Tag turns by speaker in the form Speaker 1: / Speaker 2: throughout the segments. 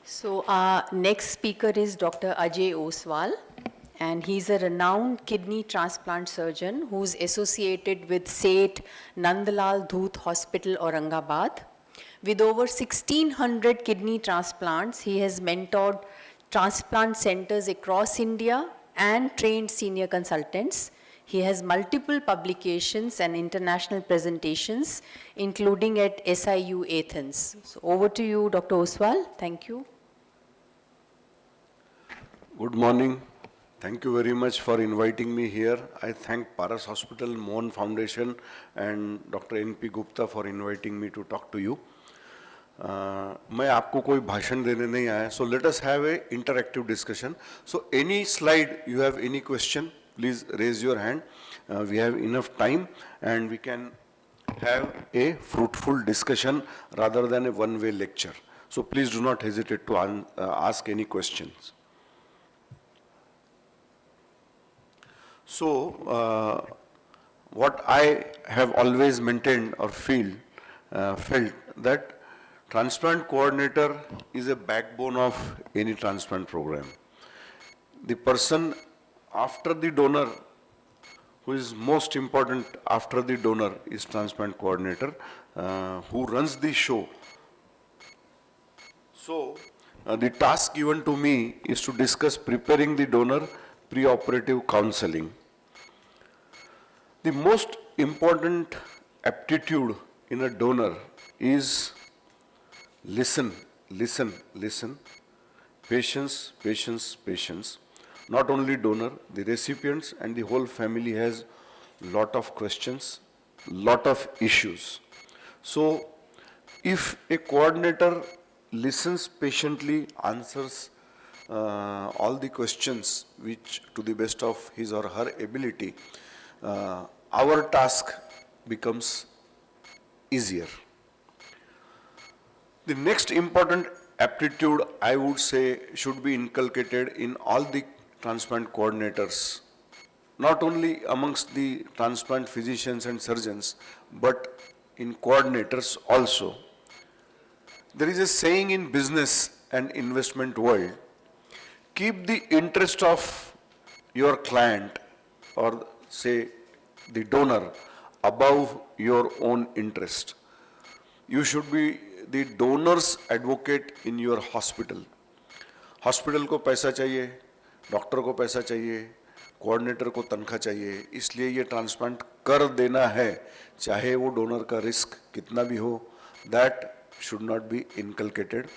Speaker 1: So our next speaker is Dr. Ajay Oswal, and he's a renowned kidney transplant surgeon who's associated with Seth Nandlal Dhoot Hospital, Aurangabad. With over 1,600 kidney transplants, he has mentored transplant centers across India and trained senior consultants. He has multiple publications and international presentations, including at SIU Athens. So over to you, Dr. Oswal. Thank you.
Speaker 2: Good morning. Thank you very much for inviting me here. I thank Paras Hospital, Mohan Foundation and Dr. N.P. Gupta for inviting me to talk to you. मैं आपको कोई भाषण देने नहीं आया, so let us have a interactive discussion. So any slide you have any question, please raise your hand. We have enough time and we can have a fruitful discussion rather than a one-way lecture. So please do not hesitate to ask any questions. So, what I have always maintained or felt that transplant coordinator is a backbone of any transplant program. The person after the donor, who is most important after the donor, is transplant coordinator, who runs the show. So, the task given to me is to discuss preparing the donor preoperative counseling. The most important aptitude in a donor is listen, listen, listen, patience, patience, patience. Not only donor, the recipients and the whole family has lot of questions, lot of issues. So, if a coordinator listens patiently, answers all the questions which to the best of his or her ability, our task becomes easier. The next important aptitude I would say should be inculcated in all the transplant coordinators, not only amongst the transplant physicians and surgeons, but in coordinators also. There is a saying in business and investment world, keep the interest of your client or say the donor above your own interest. You should be the donor's advocate in your hospital. Hospital को पैसा चाहिए, doctor को पैसा चाहिए, coordinator को तनख्वाह चाहिए, इसलिए ये ट्रांसप्लांट कर देना है, चाहे वो डोनर का रिस्क कितना भी हो, that should not be inculcated.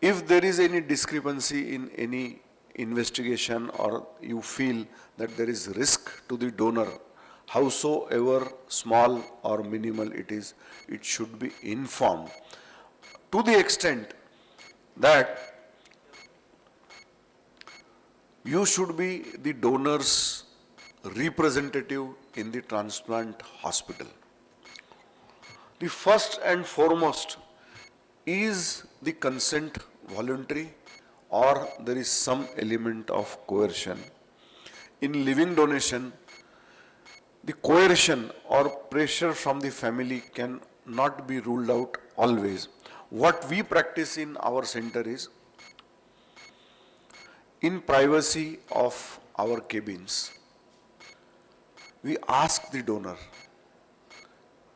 Speaker 2: If there is any discrepancy in any investigation or you feel that there is risk to the donor, howsoever small or minimal it is, it should be informed to the extent that you should be the donor's representative in the transplant hospital. The first and foremost, is the consent voluntary or there is some element of coercion? In living donation, the coercion or pressure from the family can not be ruled out always. What we practice in our center is, in privacy of our cabins, we ask the donor,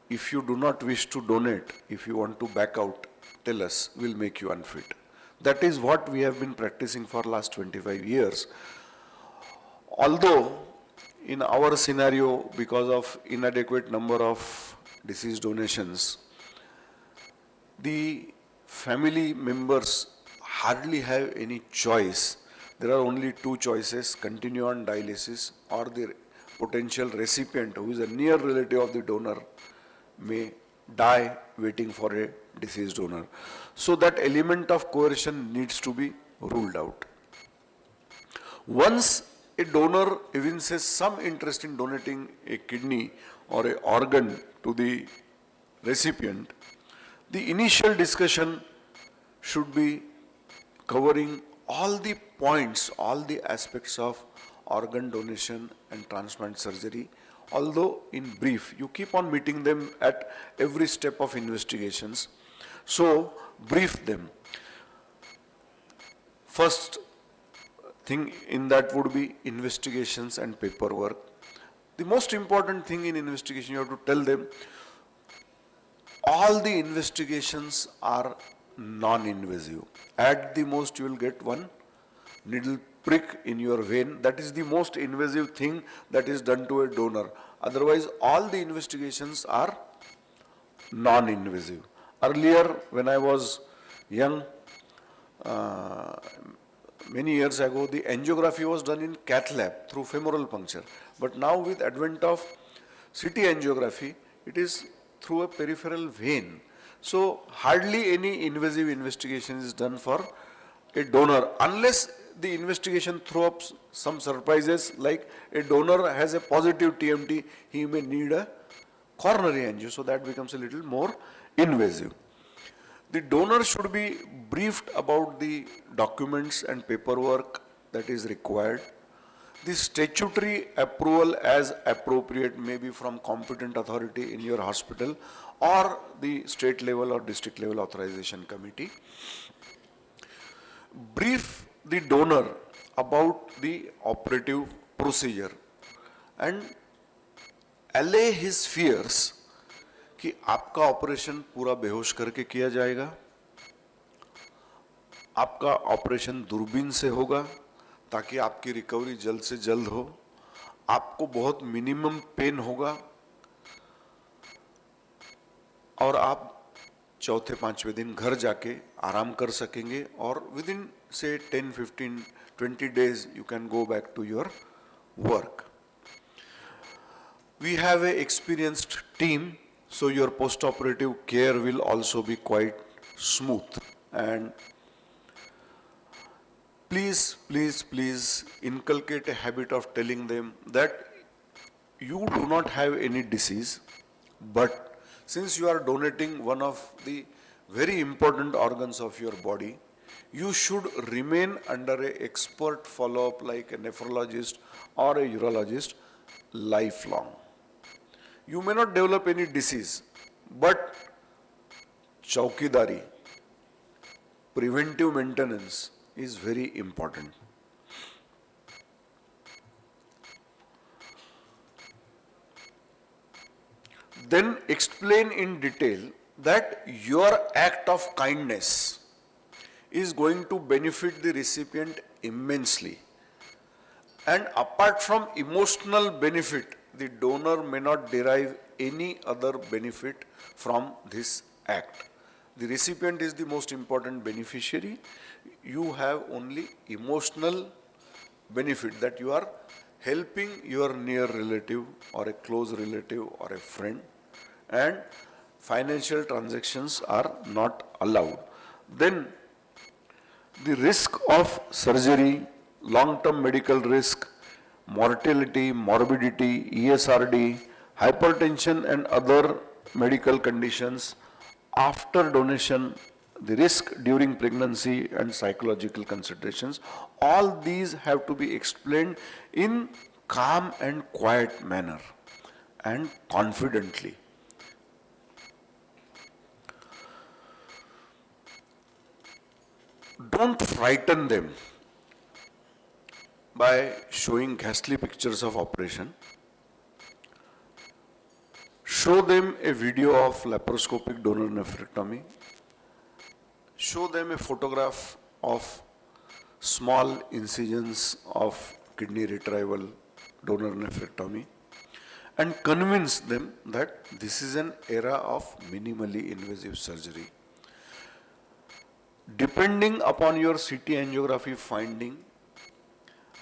Speaker 2: if you do not wish to donate, if you want to back out, tell us, we'll make you unfit. That is what we have been practicing for last 25 years. Although in our scenario, because of inadequate number of deceased donations, the family members hardly have any choice. There are only two choices, continue on dialysis or the potential recipient who is a near relative of the donor may die waiting for a deceased donor. So that element of coercion needs to be ruled out. Once a donor evinces some interest in donating a kidney or an organ to the recipient, the initial discussion should be covering all the points, all the aspects of organ donation and transplant surgery. Although in brief, you keep on meeting them at every step of investigations. So brief them. First thing in that would be investigations and paperwork. The most important thing in investigation, you have to tell them all the investigations are non-invasive. At the most, you will get one needle prick in your vein. That is the most invasive thing that is done to a donor. Otherwise, all the investigations are non-invasive. Earlier, when I was young, many years ago, the angiography was done in cath lab through femoral puncture. But now with advent of CT angiography, it is through a peripheral vein. So hardly any invasive investigation is done for a donor unless the investigation throws up some surprises, like a donor has a positive TMT, he may need a coronary angio, so that becomes a little more invasive. The donor should be briefed about the documents and paperwork that is required. The statutory approval as appropriate may be from competent authority in your hospital or the state level or district level authorization committee. Brief the donor about the operative procedure and allay his fears कि आपका operation पूरा बेहोश करके किया जाएगा, आपका operation दूरबीन से होगा ताकि आपकी रिकवरी जल्द से जल्द हो, आपको बहुत मिनिमम पेन होगा और आप चौथे पांचवें दिन घर जाके आराम कर सकेंगे और विद इन से 10, 15, 20 days you can go back to your work. We have an experienced team, so your post-operative care will also be quite smooth. And please, please, please inculcate a habit of telling them that you do not have any disease, but since you are donating one of the very important organs of your body, you should remain under an expert follow-up like a nephrologist or a urologist lifelong. You may not develop any disease, but chaukidari, preventive maintenance is very important. Then explain in detail that your act of kindness is going to benefit the recipient immensely. And apart from emotional benefit, the donor may not derive any other benefit from this act. The recipient is the most important beneficiary. You have only emotional benefit that you are helping your near relative or a close relative or a friend, and financial transactions are not allowed. Then the risk of surgery, long-term medical risk, mortality, morbidity, ESRD, hypertension and other medical conditions after donation, the risk during pregnancy and psychological considerations, all these have to be explained in calm and quiet manner and confidently. Don't frighten them by showing ghastly pictures of operation. Show them a video of laparoscopic donor nephrectomy. Show them a photograph of small incisions of kidney retrieval donor nephrectomy and convince them that this is an era of minimally invasive surgery. Depending upon your CT angiography finding,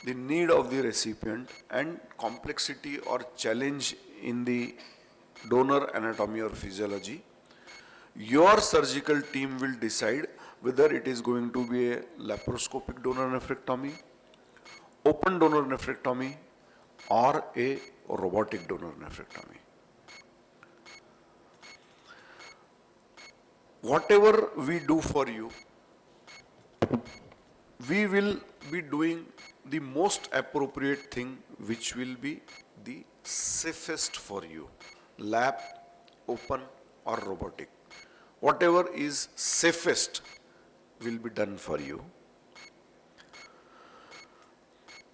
Speaker 2: the need of the recipient and complexity or challenge in the donor anatomy or physiology, your surgical team will decide whether it is going to be a laparoscopic donor nephrectomy, open donor nephrectomy, or a robotic donor nephrectomy. Whatever we do for you, we will be doing the most appropriate thing, which will be the safest for you. Lap, open or robotic. Whatever is safest will be done for you.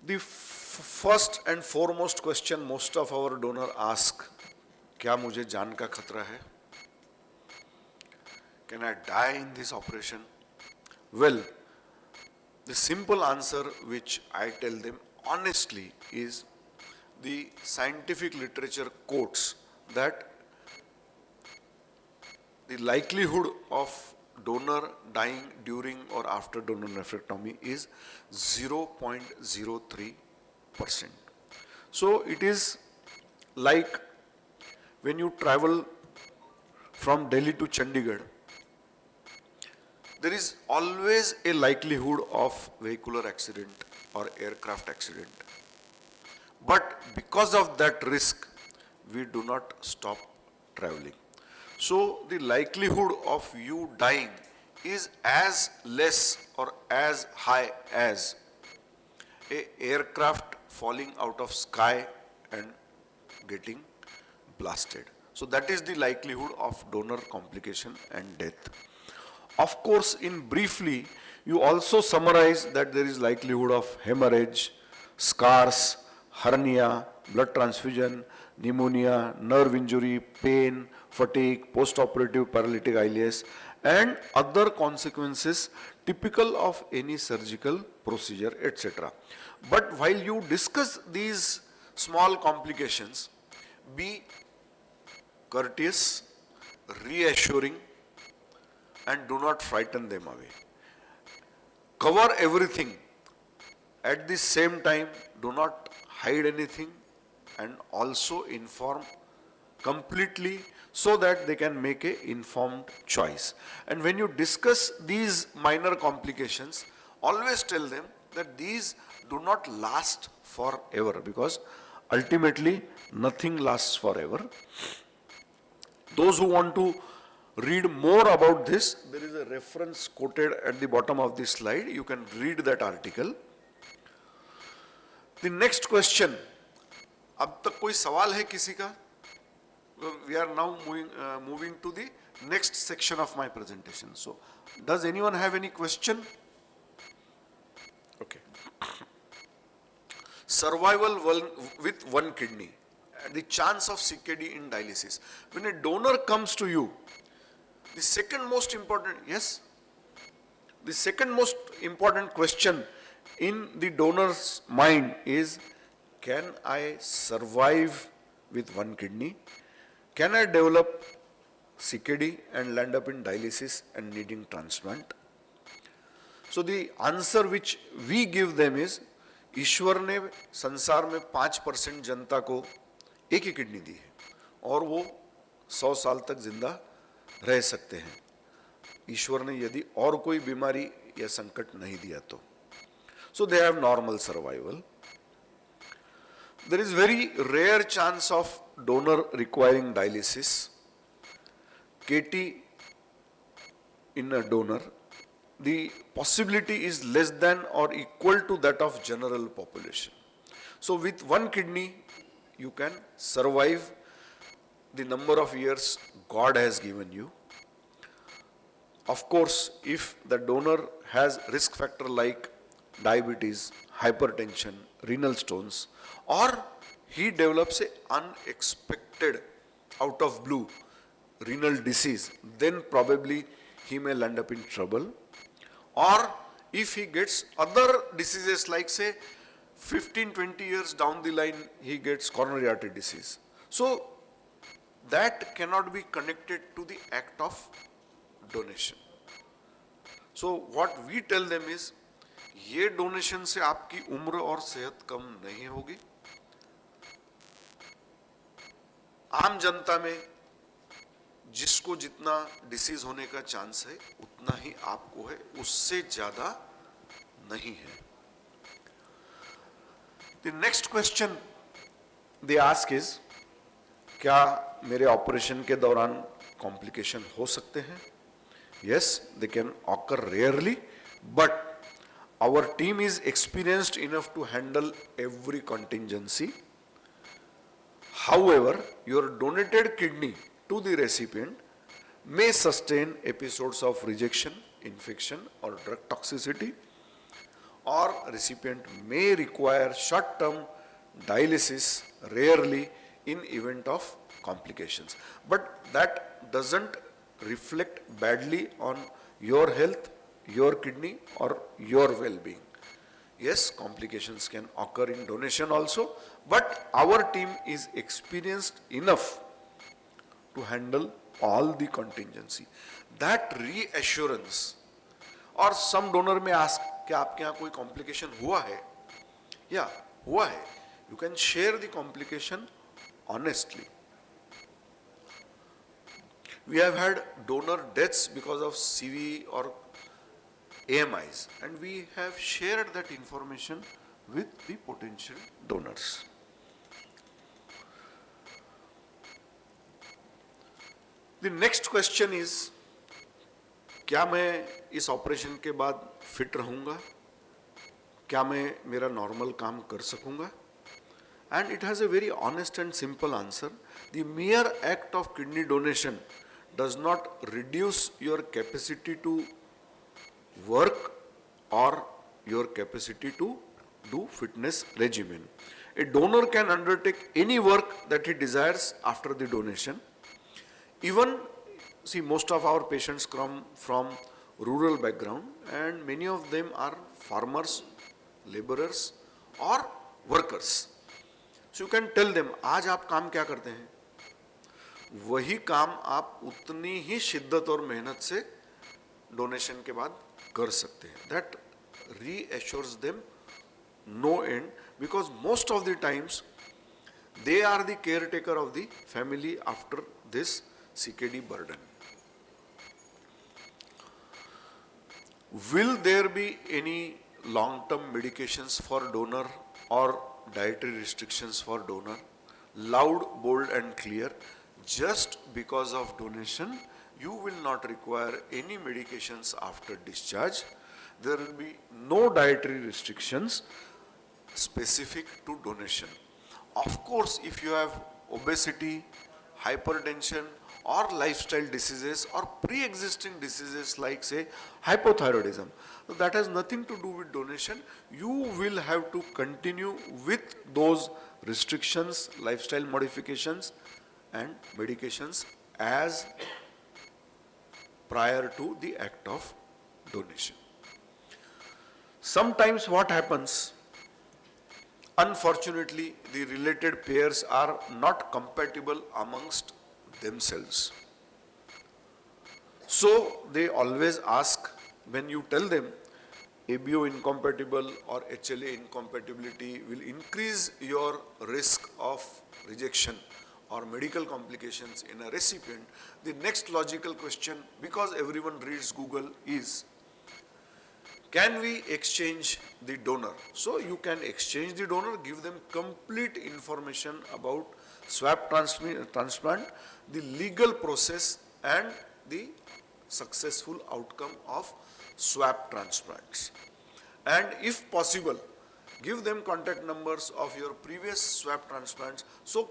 Speaker 2: The first and foremost question most of our donor ask, क्या मुझे जान का खतरा है? Can I die in this operation? Well, the simple answer which I tell them honestly is the scientific literature quotes that the likelihood of donor dying during or after donor nephrectomy is 0.03%. So it is like when you travel from Delhi to Chandigarh, there is always a likelihood of vehicular accident or aircraft accident. But because of that risk, we do not stop traveling. So the likelihood of you dying is as less or as high as a aircraft falling out of sky and getting blasted. So that is the likelihood of donor complication and death. Of course, in briefly, you also summarize that there is likelihood of hemorrhage, scars, hernia, blood transfusion, pneumonia, nerve injury, pain, fatigue, post-operative paralytic ileus, and other consequences typical of any surgical procedure, etc. But while you discuss these small complications, be courteous, reassuring, and do not frighten them away. Cover everything. At the same time, do not hide anything, and also inform completely so that they can make an informed choice. And when you discuss these minor complications, always tell them that these do not last forever, because ultimately nothing lasts forever. Those who want to read more about this, there is a reference quoted at the bottom of this slide. You can read that article. The next question, अब तक कोई सवाल है किसी का? We are now moving to the next section of my presentation. So, does anyone have any question? Okay. Survival with one kidney, the chance of CKD in dialysis. When a donor comes to you, the second most important, yes? The second most important question in the donor's mind is, can I survive with one kidney? Can I develop CKD and land up in dialysis and needing transplant? So the answer which we give them is, ईश्वर ने संसार में 5% जनता को एक ही kidney दी है और वो 100 साल तक जिंदा रह सकते हैं, ईश्वर ने यदि और कोई बीमारी या संकट नहीं दिया तो. So they have normal survival. There is very rare chance of donor requiring dialysis. KT in a donor, the possibility is less than or equal to that of general population. So with one kidney, you can survive the number of years God has given you. Of course, if the donor has risk factor like diabetes, hypertension, renal stones, or he develops an unexpected, out of blue, renal disease, then probably he may land up in trouble. Or if he gets other diseases like, say, 15-20 years down the line, he gets coronary artery disease. So that cannot be connected to the act of donation. So what we tell them is, ये donation से आपकी उम्र और सेहत कम नहीं होगी. आम जनता में जिसको जितना डिसीज होने का चांस है उतना ही आपको है, उससे ज्यादा नहीं है. The next question they ask is, क्या मेरे ऑपरेशन के दौरान कॉम्प्लिकेशन हो सकते हैं? Yes, they can occur rarely, but our team is experienced enough to handle every contingency. However, your donated kidney to the recipient may sustain episodes of rejection, infection, or drug toxicity, or recipient may require short-term dialysis, rarely in event of complications. But that doesn't reflect badly on your health, your kidney, or your well-being. Yes, complications can occur in donation also, but our team is experienced enough to handle all the contingency. That reassurance, और some donor may ask कि आपके यहाँ कोई complication हुआ है? Yeah, हुआ है. You can share the complication honestly. We have had donor deaths because of CV or AMIs, and we have shared that information with the potential donors. The next question is, क्या मैं इस operation के बाद fit रहूंगा? क्या मैं मेरा normal काम कर सकूंगा? And it has a very honest and simple answer. The mere act of kidney donation does not reduce your capacity to work or your capacity to do fitness regimen. A donor can undertake any work that he desires after the donation. Even, see, most of our patients come from rural background and many of them are farmers, laborers or workers. So you can tell them, आज आप काम क्या करते हैं? वही काम आप उतनी ही शिद्दत और मेहनत से डोनेशन के बाद कर सकते हैं. That reassures them no end, because most of the times they are the caretaker of the family after this CKD burden. Will there be any long-term medications for donor or dietary restrictions for donor? Loud, bold and clear. Just because of donation, you will not require any medications after discharge. There will be no dietary restrictions specific to donation. Of course, if you have obesity, hypertension or lifestyle diseases or pre-existing diseases like say hypothyroidism, so that has nothing to do with donation. You will have to continue with those restrictions, lifestyle modifications and medications as prior to the act of donation. Sometimes what happens, unfortunately, the related pairs are not compatible amongst themselves. So they always ask, when you tell them ABO incompatible or HLA incompatibility will increase your risk of rejection or medical complications in a recipient, the next logical question, because everyone reads Google, is, can we exchange the donor? So you can exchange the donor, give them complete information about swab transplant, the legal process and the successful outcome of swab transplants. And if possible, give them contact numbers of your previous swab transplants so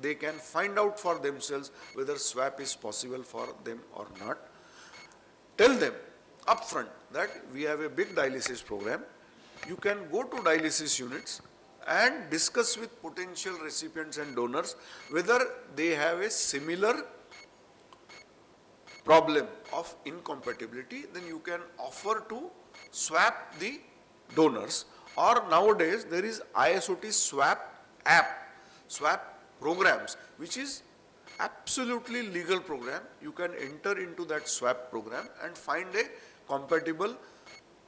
Speaker 2: they can find out for themselves whether swab is possible for them or not. Tell them upfront that we have a big dialysis program. You can go to dialysis units and discuss with potential recipients and donors whether they have a similar problem of incompatibility. Then you can offer to swap the donors, or nowadays there is ISOT swap app, swap programs, which is absolutely legal program. You can enter into that swap program and find a compatible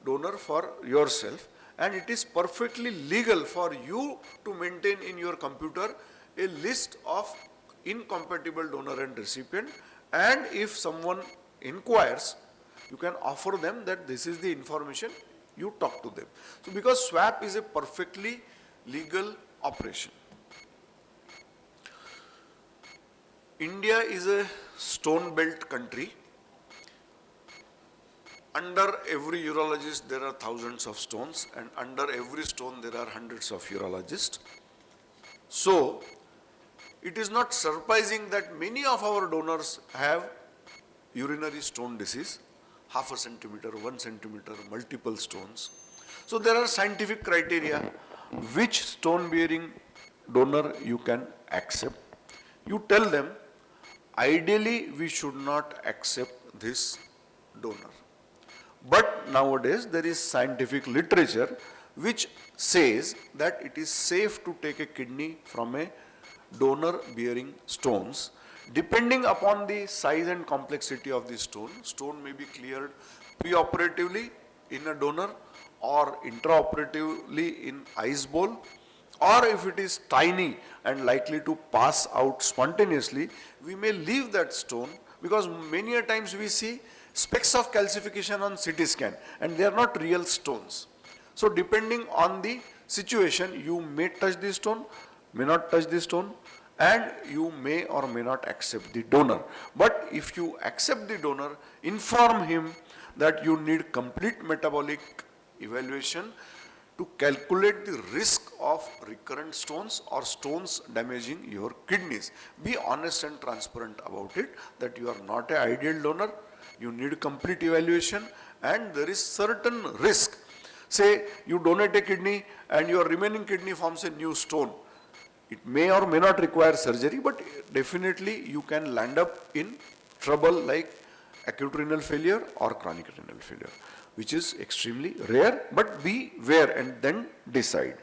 Speaker 2: donor for yourself, and it is perfectly legal for you to maintain in your computer a list of incompatible donor and recipient, and if someone inquires, you can offer them that this is the information, you talk to them. So because swap is a perfectly legal operation. India is a stone belt country. Under every urologist there are thousands of stones, and under every stone there are hundreds of urologists. So it is not surprising that many of our donors have urinary stone disease, 0.5 centimeter, 1 centimeter, multiple stones. So there are scientific criteria which stone bearing donor you can accept. You tell them, ideally we should not accept this donor. But nowadays there is scientific literature which says that it is safe to take a kidney from a donor bearing stones. Depending upon the size and complexity of the stone may be cleared preoperatively in a donor or intraoperatively in ice bowl, or if it is tiny and likely to pass out spontaneously, we may leave that stone, because many a times we see specks of calcification on CT scan and they are not real stones. So depending on the situation, you may touch the stone, may not touch the stone, and you may or may not accept the donor. But if you accept the donor, inform him that you need complete metabolic evaluation to calculate the risk of recurrent stones or stones damaging your kidneys. Be honest and transparent about it, that you are not an ideal donor, you need complete evaluation, and there is certain risk. Say you donate a kidney and your remaining kidney forms a new stone. It may or may not require surgery, but definitely you can land up in trouble like acute renal failure or chronic renal failure, which is extremely rare, but beware and then decide.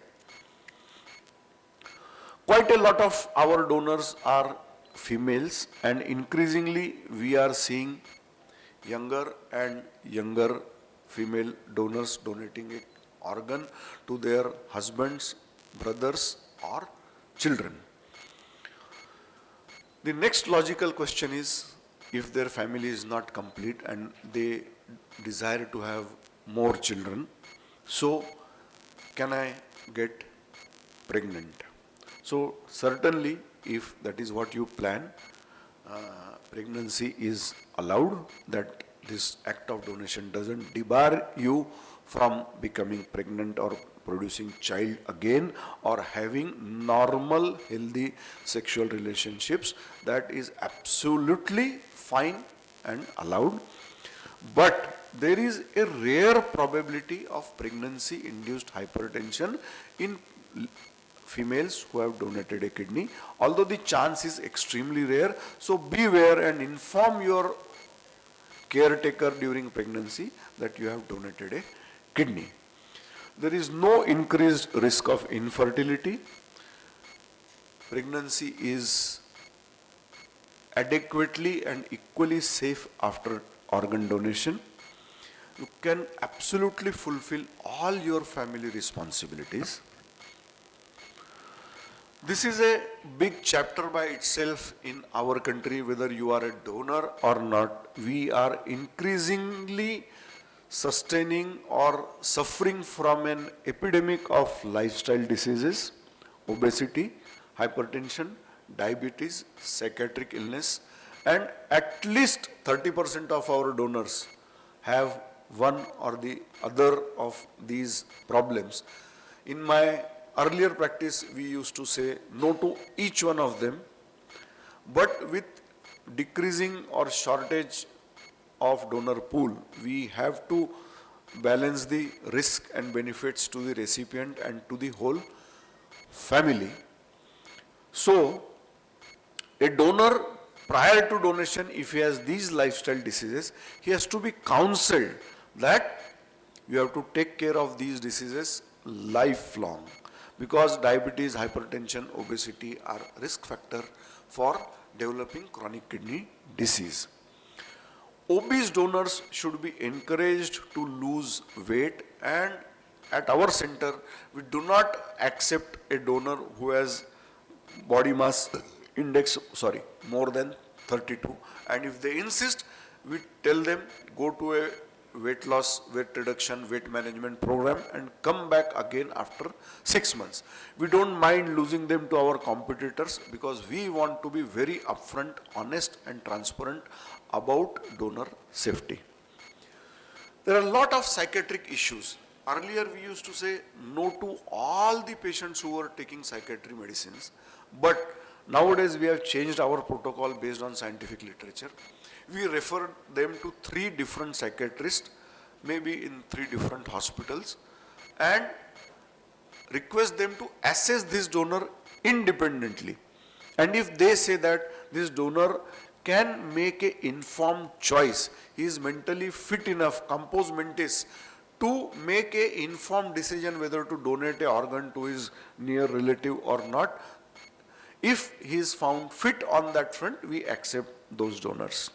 Speaker 2: Quite a lot of our donors are females, and increasingly we are seeing younger and younger female donors donating an organ to their husbands, brothers or children. The next logical question is, if their family is not complete and they desire to have more children, so can I get pregnant? So certainly, if that is what you plan, pregnancy is allowed, that this act of donation doesn't debar you from becoming pregnant or producing child again or having normal healthy sexual relationships. That is absolutely fine and allowed. But there is a rare probability of pregnancy induced hypertension in females who have donated a kidney, although the chance is extremely rare. So beware and inform your caretaker during pregnancy that you have donated a kidney. There is no increased risk of infertility. Pregnancy is adequately and equally safe after organ donation. You can absolutely fulfill all your family responsibilities. This is a big chapter by itself in our country, whether you are a donor or not. We are increasingly sustaining or suffering from an epidemic of lifestyle diseases, obesity, hypertension, diabetes, psychiatric illness, and at least 30% of our donors have one or the other of these problems. In my earlier practice, we used to say no to each one of them, but with decreasing or shortage of donor pool, we have to balance the risk and benefits to the recipient and to the whole family. So, a donor prior to donation, if he has these lifestyle diseases, he has to be counseled that you have to take care of these diseases lifelong, because diabetes, hypertension, obesity are risk factor for developing chronic kidney disease. Obese donors should be encouraged to lose weight, and at our center, we do not accept a donor who has body mass index, more than 32. And if they insist, we tell them go to a weight loss, weight reduction, weight management program and come back again after 6 months. We don't mind losing them to our competitors, because we want to be very upfront, honest and transparent about donor safety. There are a lot of psychiatric issues. Earlier we used to say no to all the patients who were taking psychiatric medicines, but nowadays we have changed our protocol based on scientific literature. We refer them to 3 different psychiatrists, maybe in 3 different hospitals, and request them to assess this donor independently. And if they say that this donor can make an informed choice, he is mentally fit enough, compos mentis, to make an informed decision whether to donate an organ to his near relative or not, if he is found fit on that front, we accept those donors.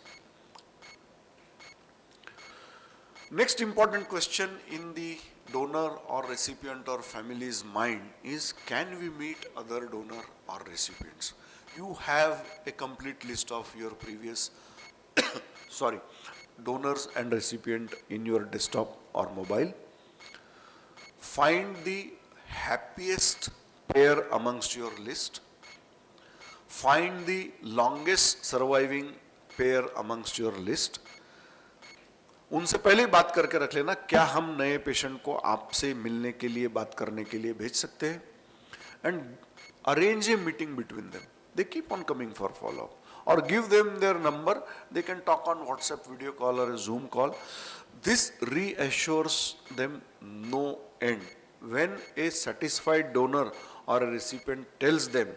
Speaker 2: Next important question in the donor or recipient or family's mind is, can we meet other donor or recipients? You have a complete list of your previous donors and recipient in your desktop or mobile. Find the happiest pair amongst your list. Find the longest surviving pair amongst your list. उनसे पहले ही बात करके रख लेना, क्या हम नए patient को आपसे मिलने के लिए, बात करने के लिए भेज सकते हैं? And arrange a meeting between them. They keep on coming for follow-up. Or give them their number, they can talk on WhatsApp video call or a Zoom call. This reassures them no end. When a satisfied donor or a recipient tells them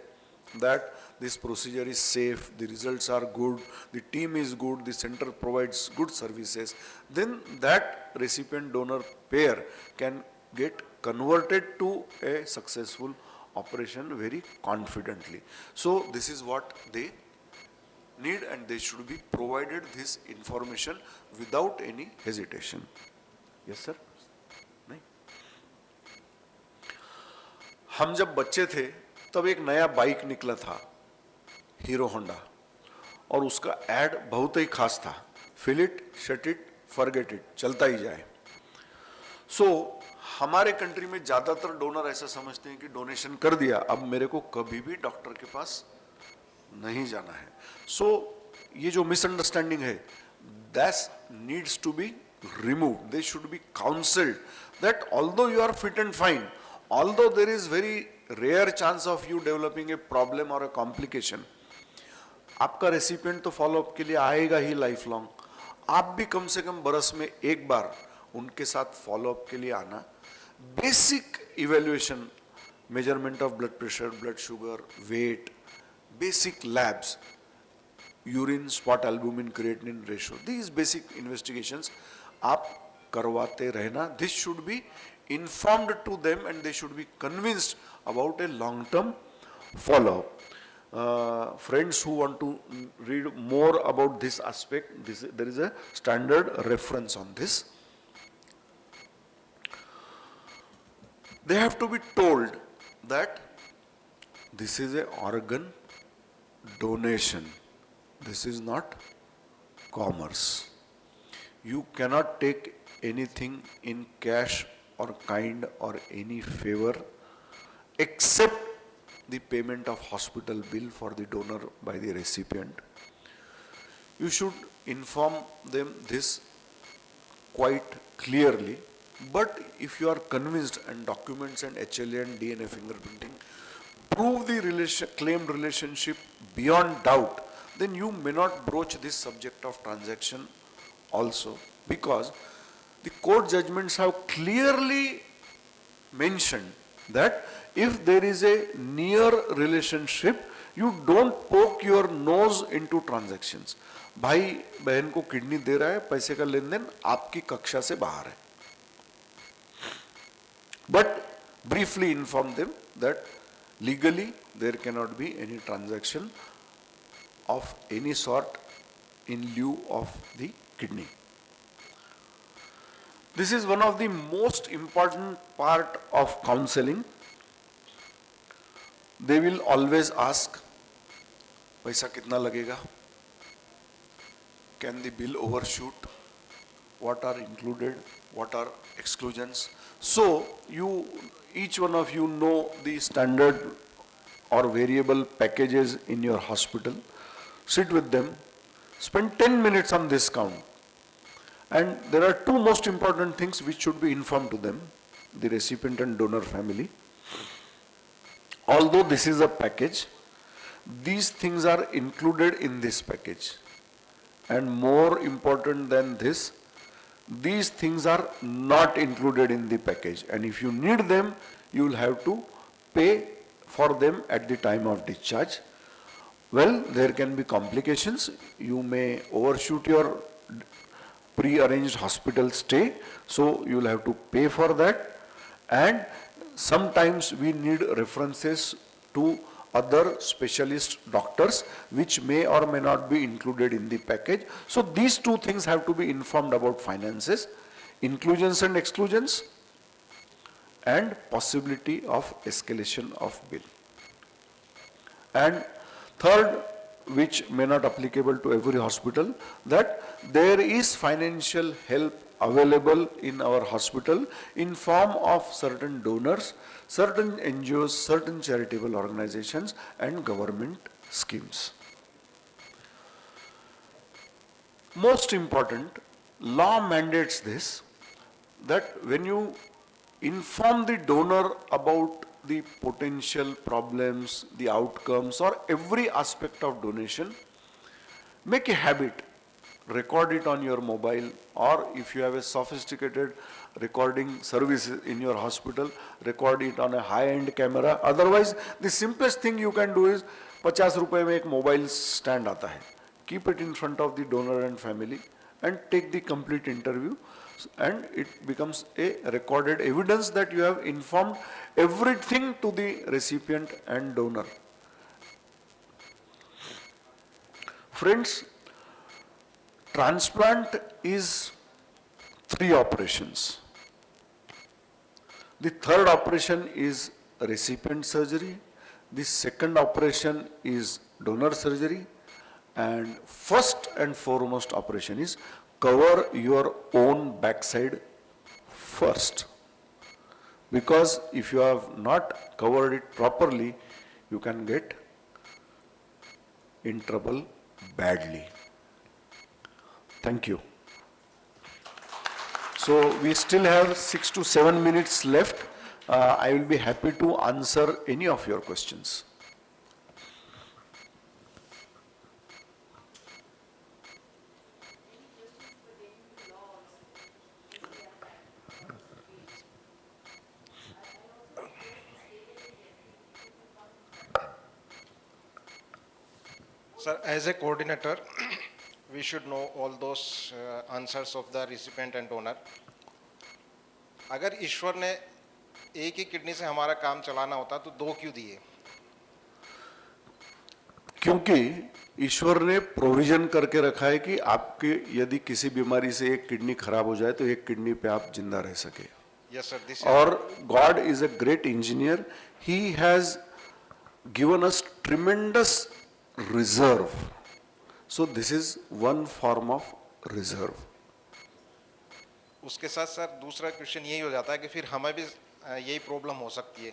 Speaker 2: that this procedure is safe, the results are good, the team is good, the center provides good services, then that recipient donor pair can get converted to a successful operation very confidently. So this is what they need, and they should be provided this information without any hesitation. Yes sir? नहीं? हम जब बच्चे थे तब एक नया bike निकला था, हीरो होंडा, और उसका एड बहुत ही खास था, fill it, shut it, forget it, चलता ही जाए. सो हमारे कंट्री में ज्यादातर डोनर ऐसा समझते हैं कि डोनेशन कर दिया, अब मेरे को कभी भी डॉक्टर के पास नहीं जाना है. सो ये जो मिसअंडरस्टैंडिंग है, that needs to be removed. They should be counseled that although you are fit and fine, although there is very rare chance of you developing a problem or a complication, आपका recipient तो follow up के लिए आएगा ही life long. आप भी कम से कम बरस में एक बार उनके साथ फॉलोअप के लिए आना. Basic evaluation, measurement of blood pressure, blood sugar, weight, basic labs, urine spot albumin creatinine ratio, these basic investigations आप करवाते रहना. This should be informed to them and they should be convinced about a long term follow up. Friends who want to read more about this aspect, there is a standard reference on this. They have to be told that this is an organ donation, this is not commerce. You cannot take anything in cash or kind or any favor except the payment of hospital bill for the donor by the recipient. You should inform them this quite clearly, but if you are convinced and documents and HLA and DNA fingerprinting prove the claimed relationship beyond doubt, then you may not broach this subject of transaction also, because the court judgments have clearly mentioned that if there is a near relationship, you don't poke your nose into transactions. भाई बहन को kidney दे रहा है, पैसे का लेन then आपकी कक्षा से बाहर है. But briefly inform them that legally there cannot be any transaction of any sort in lieu of the kidney. This is one of the most important part of counseling. They will always ask, पैसा कितना लगेगा? Can the bill overshoot? What are included? What are exclusions? So each one of you know the standard or variable packages in your hospital. Sit with them, spend 10 minutes on this count. And there are two most important things which should be informed to them, the recipient and donor family. Although this is a package, these things are included in this package. And more important than this, these things are not included in the package, and if you need them, you will have to pay for them at the time of discharge. Well, there can be complications. You may overshoot your pre-arranged hospital stay, so you will have to pay for that. And sometimes we need references to other specialist doctors, which may or may not be included in the package. So these two things have to be informed about finances, inclusions and exclusions, and possibility of escalation of bill. And third, which may not applicable to every hospital, that there is financial help available in our hospital in form of certain donors, certain NGOs, certain charitable organizations and government schemes. Most important, law mandates this, that when you inform the donor about the potential problems, the outcomes, or every aspect of donation, make a habit, record it on your mobile, or if you have a sophisticated recording service in your hospital, record it on a high-end camera. Otherwise, the simplest thing you can do is 50 रुपए में एक mobile stand आता है. Keep it in front of the donor and family and take the complete interview, and it becomes a recorded evidence that you have informed everything to the recipient and donor. Friends, transplant is 3 operations. The third operation is recipient surgery. The second operation is donor surgery. And first and foremost operation is cover your own backside first. Because if you have not covered it properly, you can get in trouble badly. Thank you. So we still have 6 to 7 minutes left. I will be happy to answer any of your questions.
Speaker 3: Sir, as a coordinator, we should know all those answers of the recipient and donor. अगर ईश्वर ने एक ही kidney से हमारा काम चलाना होता तो 2 क्यों दिए?
Speaker 2: क्योंकि ईश्वर ने प्रोविजन करके रखा है कि आपके यदि किसी बीमारी से एक किडनी खराब हो जाए तो एक किडनी पे आप जिंदा रह सके.
Speaker 3: Yes, sir. This
Speaker 2: और God is a great engineer. He has given us tremendous reserve. So this is one form of reserve.
Speaker 3: उसके साथ सर दूसरा क्वेश्चन यही हो जाता है कि फिर हमें भी यही प्रॉब्लम हो सकती है.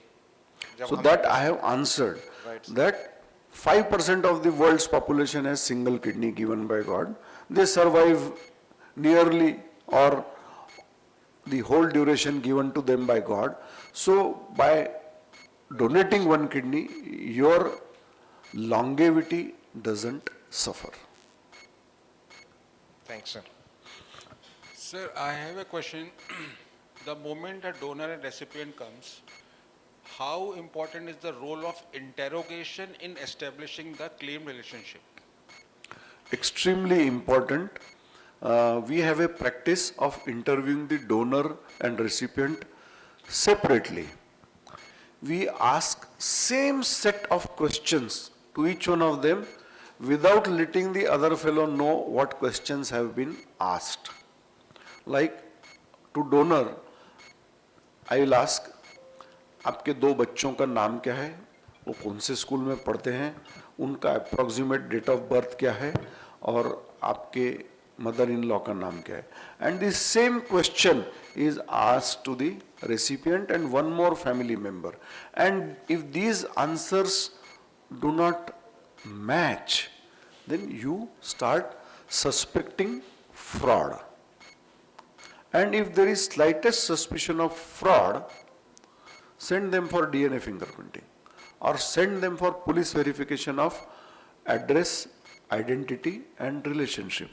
Speaker 2: So that I have answered.
Speaker 3: Right.
Speaker 2: That 5% of the world's population has single kidney given by God. They survive nearly or the whole duration given to them by God. So by donating one kidney, your longevity doesn't suffer.
Speaker 3: Thanks, sir.
Speaker 4: Sir, I have a question. The moment a donor and recipient comes, how important is the role of interrogation in establishing the claim relationship?
Speaker 2: Extremely important. We have a practice of interviewing the donor and recipient separately. We ask same set of questions to each one of them without letting the other fellow know what questions have been asked. Like to donor, I will ask, आपके 2 बच्चों का नाम क्या है, वो कौन से school में पढ़ते हैं, उनका अप्रोक्सीमेट डेट ऑफ बर्थ क्या है, और आपके मदर इन लॉ का नाम क्या है. And the same question is asked to the recipient and one more family member. And if these answers do not match, then you start suspecting fraud. And if there is slightest suspicion of fraud, send them for DNA fingerprinting or send them for police verification of address, identity and relationship.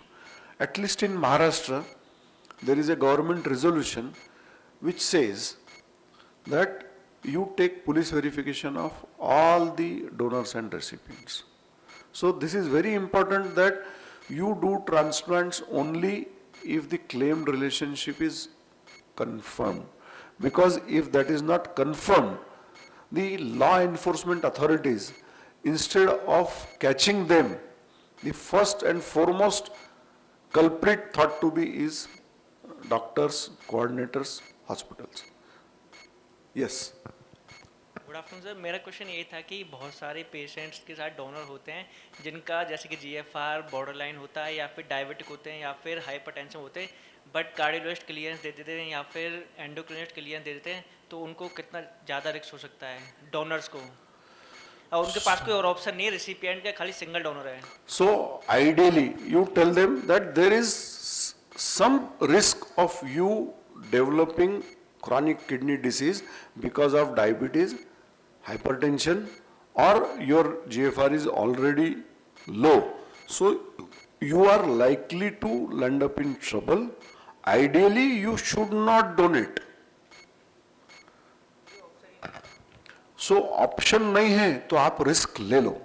Speaker 2: At least in Maharashtra, there is a government resolution which says that you take police verification of all the donors and recipients. So this is very important that you do transplants only if the claimed relationship is confirmed. Because if that is not confirmed, the law enforcement authorities, instead of catching them, the first and foremost culprit thought to be is doctors, coordinators, hospitals. Yes.
Speaker 5: Good afternoon sir, मेरा question ये था कि बहुत सारे patients के साथ donor होते हैं जिनका जैसे कि GFR बॉर्डर लाइन होता है या फिर डायबिटिक होते हैं या फिर हाइपरटेंशन होते हैं, बट कार्डियोलॉजिस्ट क्लियरेंस दे देते हैं या फिर एंडोक्रिनिस्ट क्लियरेंस दे देते हैं, तो उनको कितना ज़्यादा रिस्क हो सकता है डोनर्स को, और उनके पास कोई और ऑप्शन नहीं है, रिसिपिएंट का खाली सिंगल डोनर है.
Speaker 2: So ideally, you tell them that there is some risk of you developing chronic kidney disease because of diabetes, hypertension, or your GFR is already low. So you are likely to land up in trouble. Ideally, you should not donate. So option नहीं है तो आप risk ले लो.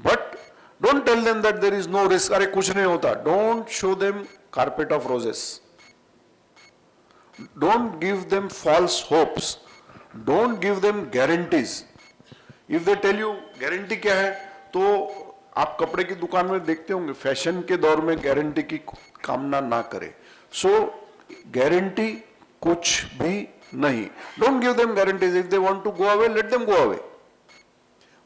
Speaker 2: But don't tell them that there is no risk. अरे कुछ नहीं होता. Don't show them carpet of roses. Don't give them false hopes. Don't give them guarantees. If they tell you guarantee क्या है, तो आप कपड़े की दुकान में देखते होंगे फैशन के दौर में गारंटी की कामना ना करें. So guarantee कुछ भी नहीं. Don't give them guarantees. If they want to go away, let them go away.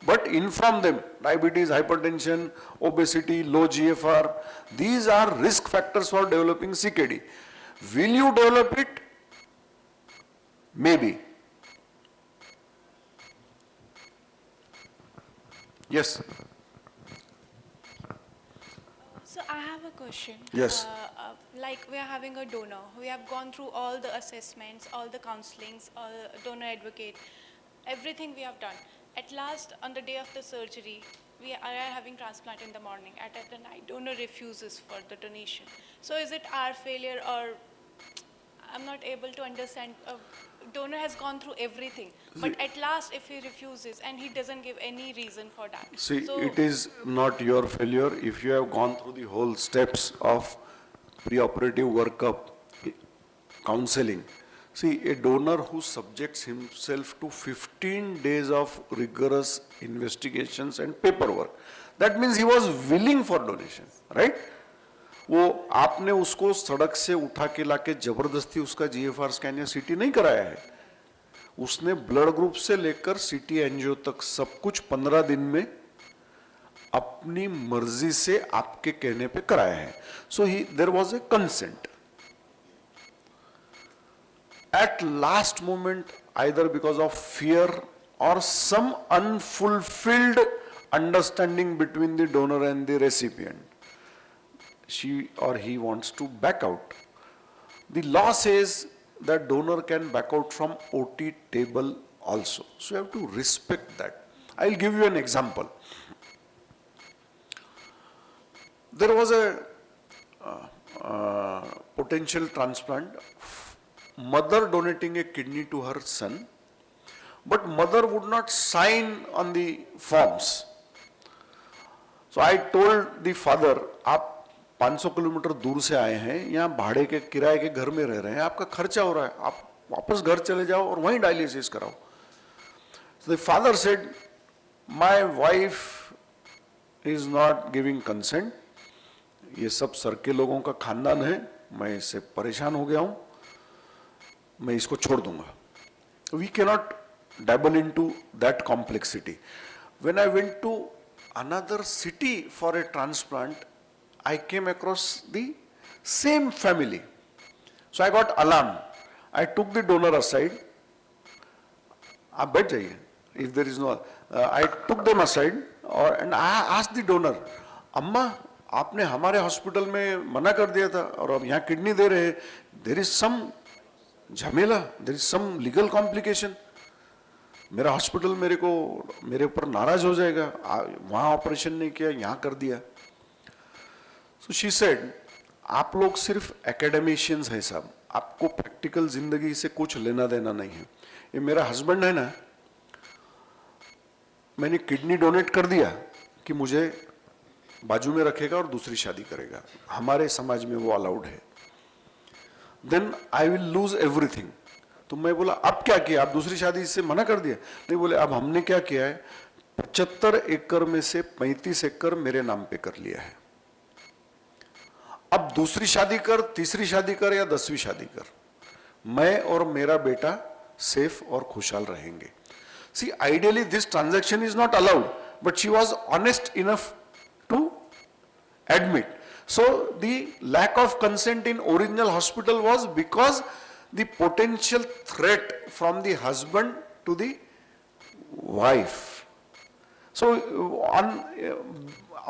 Speaker 2: But inform them, diabetes, hypertension, obesity, low GFR, these are risk factors for developing CKD. Will you develop it? Maybe. Yes.
Speaker 6: So I have a question.
Speaker 2: Yes.
Speaker 6: Like we are having a donor. We have gone through all the assessments, all the counselings, all donor advocate, everything we have done. At last, on the day of the surgery, we are having transplant in the morning. At the night, donor refuses for the donation. So is it our failure, or I'm not able to understand? Donor has gone through everything, but at last, if he refuses and he doesn't give any reason for that.
Speaker 2: See,
Speaker 6: so
Speaker 2: it is not your failure if you have gone through the whole steps of preoperative workup, counseling. See, a donor who subjects himself to 15 days of rigorous investigations and paperwork, that means he was willing for donation, right? वो आपने उसको सड़क से उठा के लाके जबरदस्ती उसका GFR स्कैन या CT नहीं कराया है. उसने ब्लड ग्रुप से लेकर CT एंजियो तक सब कुछ 15 दिन में अपनी मर्जी से आपके कहने पे कराया है. So there was a consent. At last moment, either because of fear or some unfulfilled understanding between the donor and the recipient, she or he wants to back out. The law says that donor can back out from OT table also. So you have to respect that. I'll give you an example. There was a potential transplant, mother donating a kidney to her son, but mother would not sign on the forms. So I told the father, आप 500 kilometre दूर से आए हैं, यहाँ भाड़े के किराए के घर में रह रहे हैं, आपका खर्चा हो रहा है, आप वापस घर चले जाओ और वहीं डायलिसिस कराओ. So the father said, my wife is not giving consent. ये सब सर के लोगों का खानदान है, मैं इससे परेशान हो गया हूँ, मैं इसको छोड़ दूंगा. We cannot dabble into that complexity. When I went to another city for a transplant, I came across the same family. So I got alarm. I took the donor aside. आप बैठ जाइए. If there is no, I took them aside and I asked the donor, अम्मा आपने हमारे hospital में मना कर दिया था और अब यहाँ किडनी दे रहे हैं. There is some झमेला, there is some legal complication. मेरा हॉस्पिटल मेरे ऊपर नाराज हो जाएगा, वहाँ ऑपरेशन नहीं किया, यहाँ कर दिया. So she said, आप लोग सिर्फ एकेडमिशियंस हैं साहब, आपको प्रैक्टिकल जिंदगी से कुछ लेना देना नहीं है। ये मेरा हस्बैंड है ना, मैंने किडनी डोनेट कर दिया कि मुझे बाजू में रखेगा और दूसरी शादी करेगा, हमारे समाज में वो अलाउड है, then I will lose everything. तो मैं बोला अब क्या किया, आप दूसरी शादी से मना कर दिया? नहीं, बोले अब हमने क्या किया है, 75 एकड़ में से 35 एकड़ मेरे नाम पे कर लिया है, अब दूसरी शादी कर, तीसरी शादी कर या 10वीं शादी कर, मैं और मेरा बेटा सेफ और खुशहाल रहेंगे। See, ideally this transaction is not allowed, but she was honest enough to admit. So the lack of consent in original hospital was because the potential threat from the husband to the wife. So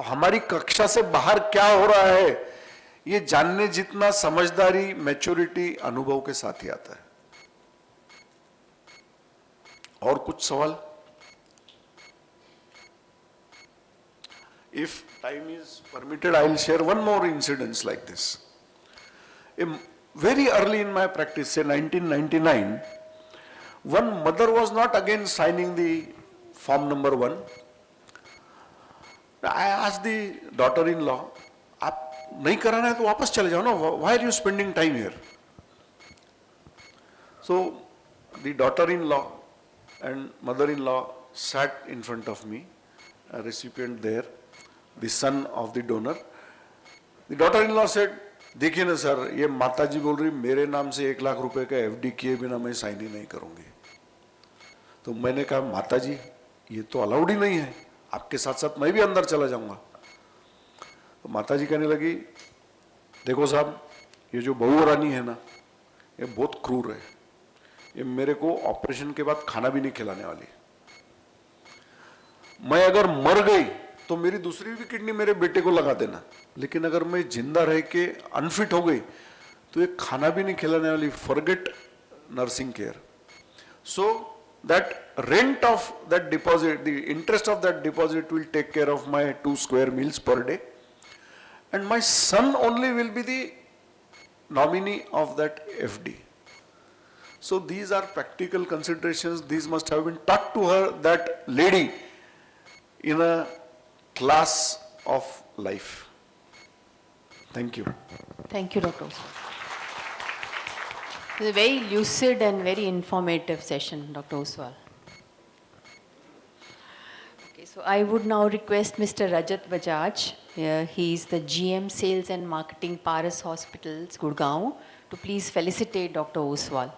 Speaker 2: हमारी कक्षा से बाहर क्या हो रहा है, ये जानने जितना समझदारी, मैच्योरिटी अनुभव के साथ ही आता है। और कुछ सवाल? If time is permitted, I will share one more incident like this. Very early in my practice, say 1999, one mother was not again signing the form number 1. I asked the daughter-in-law, आप नहीं कराना है तो वापस चले जाओ ना, why are you spending time here? So the daughter-in-law and mother-in-law sat in front of me, a recipient there, the son of the donor. The daughter-in-law said, देखिए ना सर, ये माताजी बोल रही मेरे नाम से 1 लाख रुपए का एफडी किए बिना मैं साइन ही नहीं करूंगी। तो मैंने कहा माताजी ये तो अलाउड ही नहीं है, आपके साथ साथ मैं भी अंदर चला जाऊंगा। तो माताजी कहने लगी, देखो साहब ये जो बहू रानी है ना, ये बहुत क्रूर है, ये मेरे को ऑपरेशन के बाद खाना भी नहीं खिलाने वाली। मैं अगर मर गई तो मेरी दूसरी भी किडनी मेरे बेटे को लगा देना, लेकिन अगर मैं जिंदा रह के अनफिट हो गई तो ये खाना भी नहीं खिलाने वाली, forget nursing care. So that rent of that deposit, the interest of that deposit will take care of my 2 square meals per day, and my son only will be the nominee of that FD. So these are practical considerations. These must have been taught to her, that lady, in a class of life. Thank you.
Speaker 1: Thank you, Dr. Oswal. It was a very lucid and very informative session, Dr. Oswal. Okay, so I would now request Mr. Rajat Bajaj, he is the GM Sales and Marketing, Paras Hospitals, Gurgaon, to please felicitate Dr. Oswal.